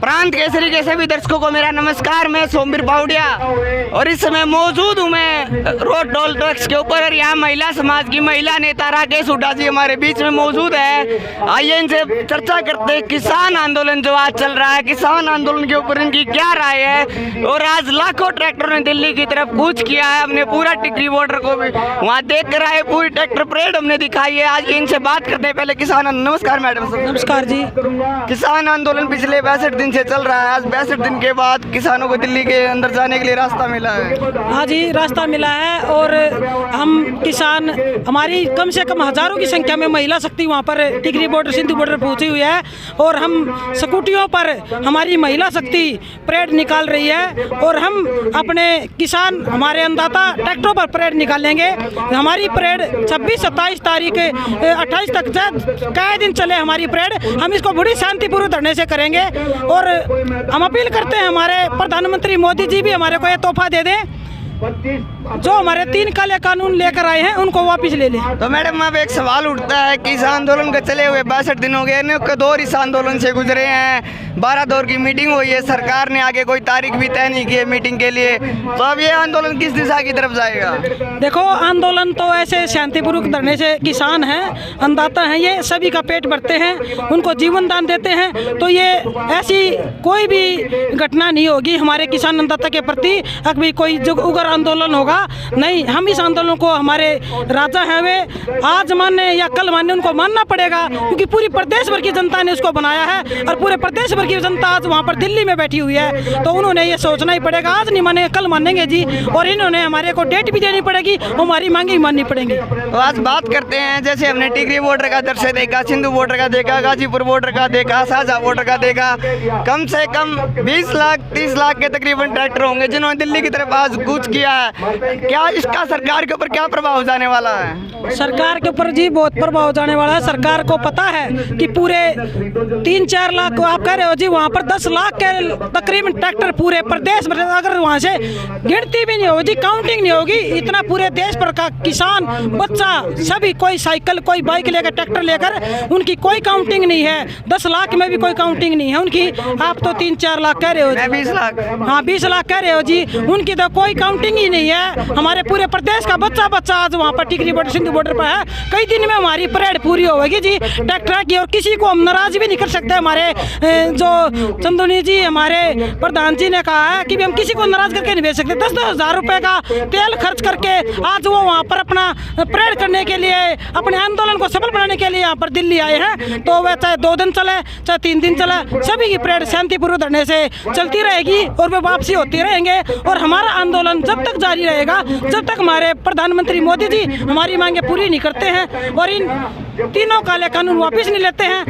प्रांत केसरी के सभी दर्शकों को मेरा नमस्कार। मैं सोमवीर पावड़िया और इस समय मौजूद हूँ मैं रोड टोल टैक्स के ऊपर और यहाँ महिला समाज की महिला नेता राकेश हुड्डा जी हमारे बीच में मौजूद है। आइए इनसे चर्चा करते हैं किसान आंदोलन जो आज चल रहा है, किसान आंदोलन के ऊपर इनकी क्या राय है। और आज लाखों ट्रैक्टरों ने दिल्ली की तरफ कूच किया है। हमने पूरा टिकरी बॉर्डर को भी वहाँ देख कर आए, पूरी ट्रैक्टर परेड हमने दिखाई है। आज इनसे बात करते हैं। पहले किसान, नमस्कार मैडम। नमस्कार जी। किसान आंदोलन पिछले 62 दिन से चल रहा है। आज 62 दिन के बाद किसानों को दिल्ली के अंदर जाने के लिए रास्ता मिला है। हाँ जी, रास्ता मिला है और हम किसान, हमारी कम से कम हजारों की संख्या में महिला शक्ति वहाँ पर टिकरी बॉर्डर, सिंधु बॉर्डर पहुँची हुई है और हम स्कूटियों पर हमारी महिला शक्ति परेड निकाल रही है और हम अपने किसान, हमारे अन्नदाता ट्रैक्टरों पर परेड निकालेंगे। हमारी परेड 26, 27 तारीख 28 तक कई दिन चले हमारी परेड। हम इसको बड़ी शांतिपूर्वक धरने से करेंगे और हम अपील करते हैं हमारे प्रधानमंत्री मोदी जी भी हमारे को ये तोहफा दे दें, जो हमारे 3 काले कानून लेकर आए हैं उनको वापस ले लें। तो मैडम अब एक सवाल उठता है कि इस आंदोलन के चले हुए 62 दिन हो गए, अनेक दौर इस आंदोलन से गुजरे हैं। 12 दौर की मीटिंग हुई है, सरकार ने आगे कोई तारीख भी तय नहीं की है मीटिंग के लिए। तो अब ये आंदोलन किस दिशा की तरफ जाएगा? देखो, आंदोलन तो ऐसे शांतिपूर्वक धरने से किसान हैं, अन्नदाता हैं, ये सभी का पेट भरते हैं, उनको जीवन दान देते हैं। तो ये ऐसी कोई भी घटना नहीं होगी हमारे किसान अन्नदाता के प्रति अभी कोई जो उग्र आंदोलन होगा नहीं। हम इस आंदोलन को, हमारे राजा हैं वे, आज माने या कल माने उनको मानना पड़ेगा, क्योंकि पूरी प्रदेश भर की जनता ने उसको बनाया है और पूरे प्रदेश भर की जनता आज वहाँ पर दिल्ली में बैठी हुई है। तो उन्होंने ये सोचना ही पड़ेगा, आज नहीं मानेंगे कल मानेंगे जी। और इन्होंने हमारे को डेट भी देनी पड़ेगी, हमारी मांगे माननी पड़ेगी। तो आज बात करते हैं, जैसे हमने टिकरी बॉर्डर का दृश्य देखा, सिंधु बॉर्डर का देखा, गाजीपुर बॉर्डर का देखा, शाहजहा बॉर्डर का देखा। कम से कम 20 लाख 30 लाख के तकरीबन ट्रैक्टर होंगे जिन्होंने दिल्ली की तरफ आज कूच किया है। क्या इसका सरकार के ऊपर क्या प्रभाव जाने वाला है? सरकार के ऊपर जी बहुत प्रभाव जाने वाला है। सरकार को पता है कि पूरे 3-4 लाख को आप कह रहे हो जी, वहाँ पर 10 लाख के तकरीबन ट्रैक्टर पूरे प्रदेश में, अगर वहाँ से गिनती भी नहीं होगी जी, काउंटिंग नहीं होगी, इतना पूरे देश पर का किसान, बच्चा, सभी, कोई साइकिल, कोई बाइक लेकर, ट्रैक्टर लेकर, उनकी कोई काउंटिंग नहीं है। 10 लाख में भी कोई काउंटिंग नहीं है उनकी। आप तो 3-4 लाख कह रहे हो, 20 लाख, हाँ 20 लाख कह रहे हो जी, उनकी तो कोई काउंटिंग ही नहीं है। हमारे पूरे प्रदेश का बच्चा आज वहाँ पर टिकरी बॉर्डर, सिंधु बॉर्डर पर है। कई दिन में हमारी परेड पूरी होगी जी ट्रैक्टर की, और किसी को हम नाराज भी नहीं कर सकते। हमारे जो चंदुनी जी, हमारे प्रधान जी ने कहा है कि हम किसी को नाराज करके नहीं भेज सकते। 10-10 हज़ार रुपए का तेल खर्च करके आज वो वहाँ पर अपना परेड करने के लिए, अपने आंदोलन को सफल बनाने के लिए यहाँ पर दिल्ली आए हैं। तो वह चाहे 2 दिन चले, चाहे 3 दिन चले, सभी की परेड शांतिपूर्वक धरने से चलती रहेगी और वे वापसी होती रहेंगे। और हमारा आंदोलन जब तक जारी रहेगा जब तक हमारे प्रधानमंत्री मोदी जी हमारी मांगे पूरी नहीं करते हैं और इन 3 काले कानून वापस नहीं लेते हैं।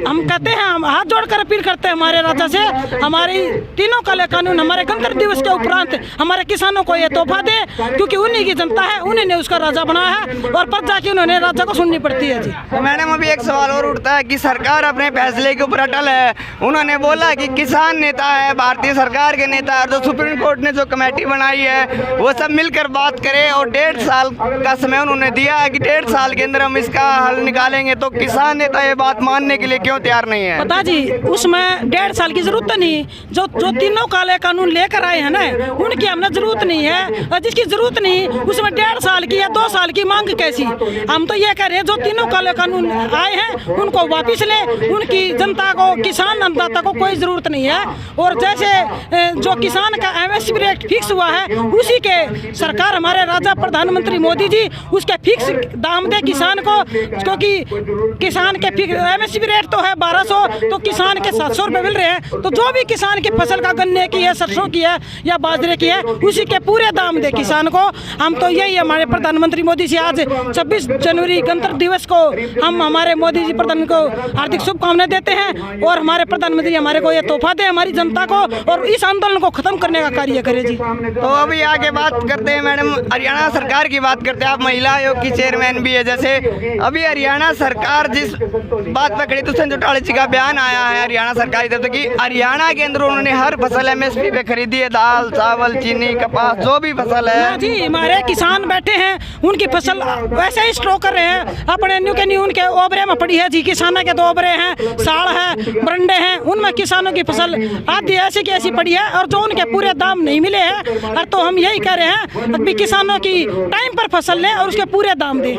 हम कहते हैं, हम हाथ जोड़कर अपील करते हैं हमारे राजा से, हमारी 3 काले कानून हमारे गणतंत्र दिवस के उपरांत हमारे किसानों को ये तोहफा दे, क्योंकि उन्हीं की जनता है, उन्होंने उसका राजा बनाया है और प्रजा की उन्होंने राजा को सुननी पड़ती है जी। तो मैडम अभी एक सवाल और उठता है कि सरकार अपने फैसले के ऊपर अटल है। उन्होंने बोला कि किसान नेता है, भारतीय सरकार के नेता है, जो सुप्रीम कोर्ट ने जो कमेटी बनाई है वो सब मिलकर बात करें और 1.5 साल का समय उन्होंने दिया है कि 1.5 साल के अंदर हम इसका हल निकालेंगे। तो किसान नेता ये बात मानने के लिए क्यों तैयार नहीं है? पता जी, उसमें 1.5 साल की जरूरत नहीं। जो 3 काले कानून लेकर आए हैं ना, उनकी हमने जरूरत नहीं है। और जिसकी जरूरत नहीं, उसमें 1.5 साल की या 2 साल की मांग कैसी? हम तो ये कह रहे हैं, जो 3 काले कानून आए हैं उनको वापिस ले। उनकी जनता को, किसान अन्नदाता को कोई जरूरत नहीं है। और जैसे जो किसान का MSP रेट फिक्स हुआ है, उसी के सरकार, हमारे राजा प्रधानमंत्री मोदी जी उसके फिक्स दाम दे किसान को, क्योंकि किसान के फिक्स MSP रेट तो है 1200, तो किसान के 700 रुपये मिल रहे हैं। तो जो भी किसान की फसल का, गन्ने की है, सरसों की है या बाजरे की है, उसी के पूरे दाम दे किसान को। हम तो यही हमारे प्रधानमंत्री मोदी से आज 26 जनवरी गणतंत्र दिवस को हम हमारे मोदी जी प्रधान को हार्दिक शुभकामनाएं देते हैं और हमारे प्रधानमंत्री हमारे को ये तोहफा दे हमारी जनता को और इस आंदोलन को खत्म करने का कार्य करे जी। तो अभी आगे बात करते हैं मैडम, हरियाणा सरकार की बात करते हैं। आप महिला आयोग की चेयरमैन भी है, जैसे अभी हरियाणा सरकार जिस बात पे खड़ी दुष्यंत चौटाला जी का बयान आया है हरियाणा सरकार की तरफ से कि हरियाणा के अंदर उन्होंने हर फसल MSP पे खरीदी है, दाल चावल चीनी कपास जो भी फसल है। जी हमारे किसान बैठे हैं, उनकी फसल वैसे ही स्टॉक कर रहे हैं अपने न्यू के न्यू उनके ओबरे में पड़ी है जी। किसानों के 2 ओबरे हैं, साड़ है, बरंडे हैं, उनमें किसानों की फसल आधी ऐसी की ऐसी पड़ी है और जो उनके पूरे दाम नहीं मिले हैं। और तो हम यही कह रहे हैं कि किसानों की टाइम पर फसल लें और उसके पूरे दाम दें।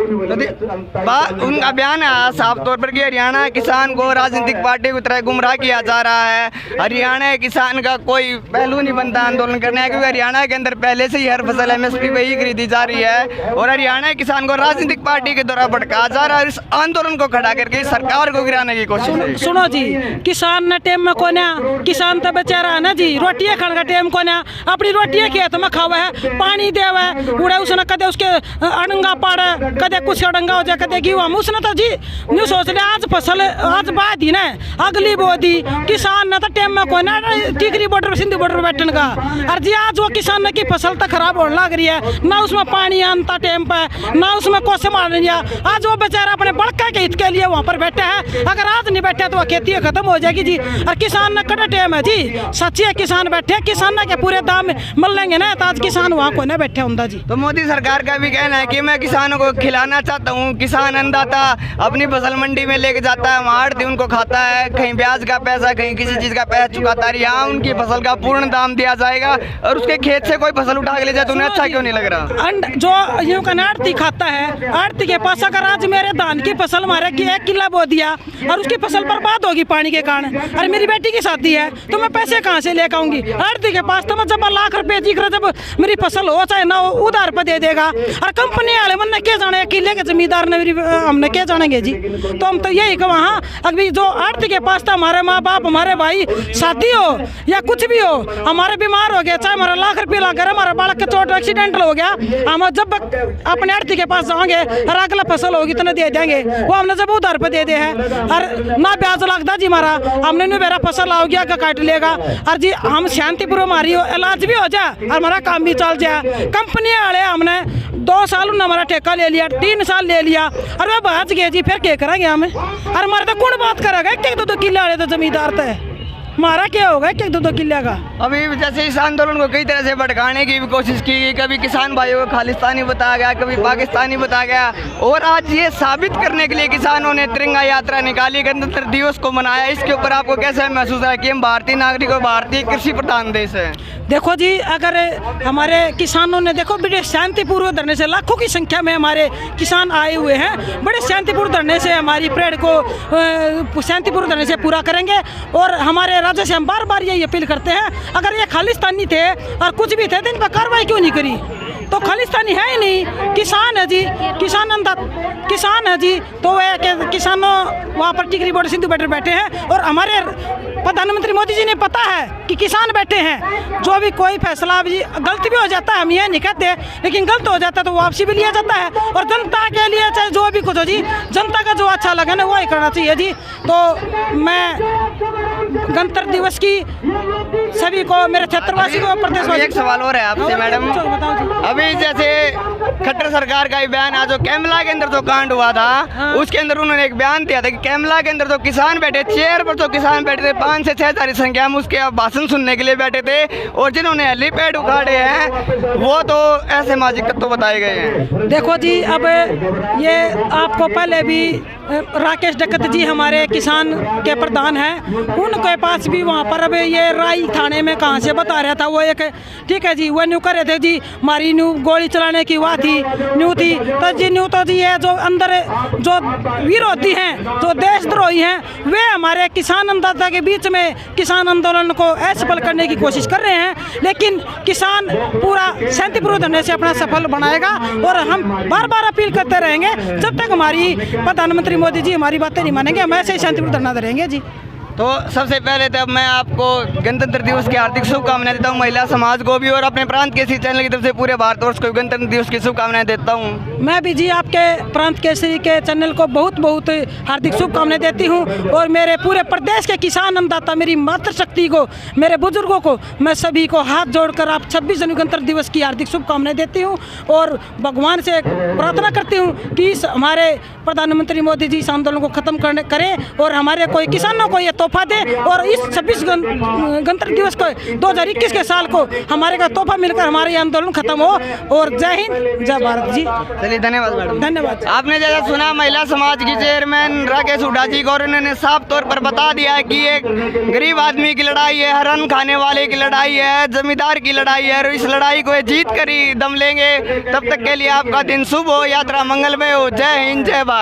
उनका बयान है साफ तौर पर कि हरियाणा किसान को राजनीतिक पार्टी की तरह गुमराह किया जा रहा है। हरियाणा किसान का कोई पहलू नहीं बनता आंदोलन करने का, क्योंकि हरियाणा के अंदर पहले से ही हर फसल MSP पे ही खरीदी जा रही है और हरियाणा किसान को राजनीतिक पार्टी के द्वारा भड़काया जा रहा है और इस आंदोलन को खड़ा करके सरकार को गिराने की कोशिश है। सुनो जी, किसान ने टाइम में कोने, किसान तो बेचारा है ना जी, रोटियां खाने का टाइम कोने, अपनी रोटियां खेत में खावा है, पानी देवा है, उड़े उसने कदे उसके अड़ंगा पाड़े, कदे कुछ अड़ंगा हो जाए, कदे गेहूं उसने तो जी न्यू सोच लिया आज फसल आज बाद ही ना अगली बोदी। किसान ने तो टाइम में कोने टिकरी बॉर्डर सिंधु बॉर्डर बैठने का, और जी आज वो किसान की फसल तो खराब होने लग रही है, ना उसमें पानी आनता टाइम पे, ना उसमें कोसे मार लिया। आज वो बेचारा अपने बड़का के हित के लिए वहाँ पर बैठा है, अगर आज नहीं बैठा तो खेती खत्म हो जाएगी जी। और किसान ने कड़ा टाइम है जी, सच्ची है किसान बैठे, किसान के पूरे दाम मिल लेंगे ना तो आज किसान वहाँ को ना बैठे होंगे जी। तो मोदी सरकार का भी कहना है कि मैं किसानों को खिलाना चाहता हूँ। किसान अन्नदाता अपनी फसल मंडी में लेके जाता है, वहाँ आड़ती उनको खाता है, कहीं ब्याज का पैसा कहीं किसी चीज़ का पैसा चुकाता है। यहाँ उनकी फसल का पूर्ण दाम दिया जाएगा और उसके खेत से कोई फसल उठा के ले जाए तो उन्हें अच्छा क्यों नहीं लग रहा? जो यूं का आड़ती खाता है, आड़ती के पास अगर आज मेरे धान की फसल मारे कि 1 किला बो दिया और उसकी फसल बर्बाद होगी पानी के कारण, और मेरी बेटी की शादी है तो मैं पैसे कहाँ से लेकर आऊंगी? आड़ती के पास तो मैं जब लाख रुपए जी कर जब मेरी फसल हो चाहे ना हो उधार पर दे देगा, और कंपनी वाले मन ने क्या जाने, किले के जमींदार ने हमने क्या जानेंगे जी। तो हम तो यही कहा हाँ, अभी जो आड़ती के पास था हमारे माँ बाप हमारे भाई शादी हो या कुछ भी हो, हमारे बीमार हो गया, चाहे हमारा लाख रुपये लग गया, हमारा बालक का चोट एक्सीडेंटल हो गया, हम जब अपने आड़ती के पास जाएंगे और अगला फसल होगी तो दे देंगे, वो हमने जब उधार पे दे दे है और ना ब्याज लगता जी हमारा, हमने नहीं मेरा फसल आओ गया काट लेगा और जी हम शांतिपूर्वक हमारी इलाज भी हो जाए और हमारा काम भी चल जाए। कंपनी वाले हमने 2 साल उन्होंने हमारा ठेका ले लिया, 3 साल ले लिया और वे बच गए जी, फिर क्या करेंगे हमें? और हमारे तो कौन बात करेगा? 1-2 किले वाले तो जमींदार थे, हमारा क्या होगा 1-2 किले का? अभी जैसे इस आंदोलन को कई तरह से भड़काने की भी कोशिश की गई, कभी किसान भाइयों को खालिस्तानी बताया गया, कभी पाकिस्तानी बताया गया, और आज ये साबित करने के लिए किसानों ने तिरंगा यात्रा निकाली, गणतंत्र दिवस को मनाया। इसके ऊपर आपको कैसा महसूस है कि हम भारतीय नागरिक और भारतीय कृषि प्रधान देश है? देखो जी, अगर हमारे किसानों ने देखो बड़े शांतिपूर्वक धरने से, लाखों की संख्या में हमारे किसान आए हुए हैं, बड़े शांतिपूर्वक धरने से हमारी परेड को शांतिपूर्वक धरने से पूरा करेंगे। और हमारे राज्य से हम बार बार यही अपील करते हैं, अगर ये खालिस्तानी थे और कुछ भी थे तो इन पर कार्रवाई क्यों नहीं करी? तो खालिस्तानी है ही नहीं, किसान है जी, किसान है जी। तो वह किसानों वहाँ पर टिकरी बॉर्डर सिंधु बॉर्डर बैठे हैं और हमारे प्रधानमंत्री मोदी जी ने पता है कि किसान बैठे हैं। जो भी कोई फैसला भी गलत भी हो जाता है, हम ये नहीं कहते, लेकिन गलत हो जाता है तो वापसी भी लिया जाता है और जनता के लिए चाहे जो भी कुछ हो जी, जनता का जो अच्छा लगे ना वही करना चाहिए जी। तो मैं गणतंत्र दिवस की सभी को, मेरे क्षेत्रवासी को, प्रदेशवासी। एक सवाल और है आपसे मैडम, अभी जैसे खट्टर सरकार का बयान आज जो कैमला के अंदर जो कांड हुआ था, उसके अंदर उन्होंने एक बयान दिया था कि कैमला के अंदर जो किसान बैठे, चेयर पर जो किसान बैठे थे 5 से 6 हज़ार संख्या में, उसके भाषण सुनने के लिए बैठे थे, और जिन्होंने हेलीपैड उखाड़े हैं वो तो असामाजिक तत्व बताए गए हैं। देखो जी, अब ये आपको पहले भी राकेश डकत जी हमारे किसान के प्रधान हैं, उनके पास भी वहाँ पर अब ये राई थाने में कहाँ से बता रहा था, वो एक ठीक है जी, वो न्यू कर रहे थे जी, मारी न्यू गोली चलाने की वहाँ थी न्यू थी, तो जी न्यू तो जी ये जो अंदर जो विरोधी हैं, जो देशद्रोही हैं, वे हमारे किसान अन्नदाता के बीच में किसान आंदोलन को असफल करने की कोशिश कर रहे हैं। लेकिन किसान पूरा शांतिपूर्वक धरने से अपना सफल बनाएगा और हम बार बार अपील करते रहेंगे जब तक हमारी प्रधानमंत्री मोदी जी हमारी बातें नहीं मानेंगे, हम ऐसे ही शांतिपूर्वक धरना रहेंगे जी। तो सबसे पहले तो मैं आपको गणतंत्र दिवस की हार्दिक शुभकामनाएं देता हूँ, महिला समाज को भी और अपने प्रांत केसरी चैनल की तरफ से पूरे भारतवर्ष को गणतंत्र दिवस की शुभकामनाएं देता हूँ। मैं भी जी आपके प्रांत केसरी के चैनल को बहुत बहुत हार्दिक शुभकामनाएं देती हूँ और मेरे पूरे प्रदेश के किसान अन्नदाता, मेरी मातृशक्ति को, मेरे बुजुर्गों को, मैं सभी को हाथ जोड़कर आप 26 जनवरी गणतंत्र दिवस की हार्दिक शुभकामनाएं देती हूँ और भगवान से प्रार्थना करती हूँ कि हमारे प्रधानमंत्री मोदी जी इस आंदोलन को खत्म करें और हमारे कोई किसानों को ये तोहफा दे और इस 26 गणतंत्र दिवस को 2021 के साल को हमारे का तोहफा मिलकर हमारा ये आंदोलन खत्म हो। और जय हिंद, जय भारत जी। चलिए धन्यवाद मैडम। धन्यवाद। आपने जैसा सुना महिला समाज की चेयरमैन राकेश हुड्डा जी को, और उन्होंने साफ तौर पर बता दिया है कि ये गरीब आदमी की लड़ाई है, हर अन्न खाने वाले की लड़ाई है, जमींदार की लड़ाई है और इस लड़ाई को ये जीत कर ही दम लेंगे। तब तक के लिए आपका दिन शुभ हो, यात्रा मंगलमय हो। जय हिंद, जय भारत।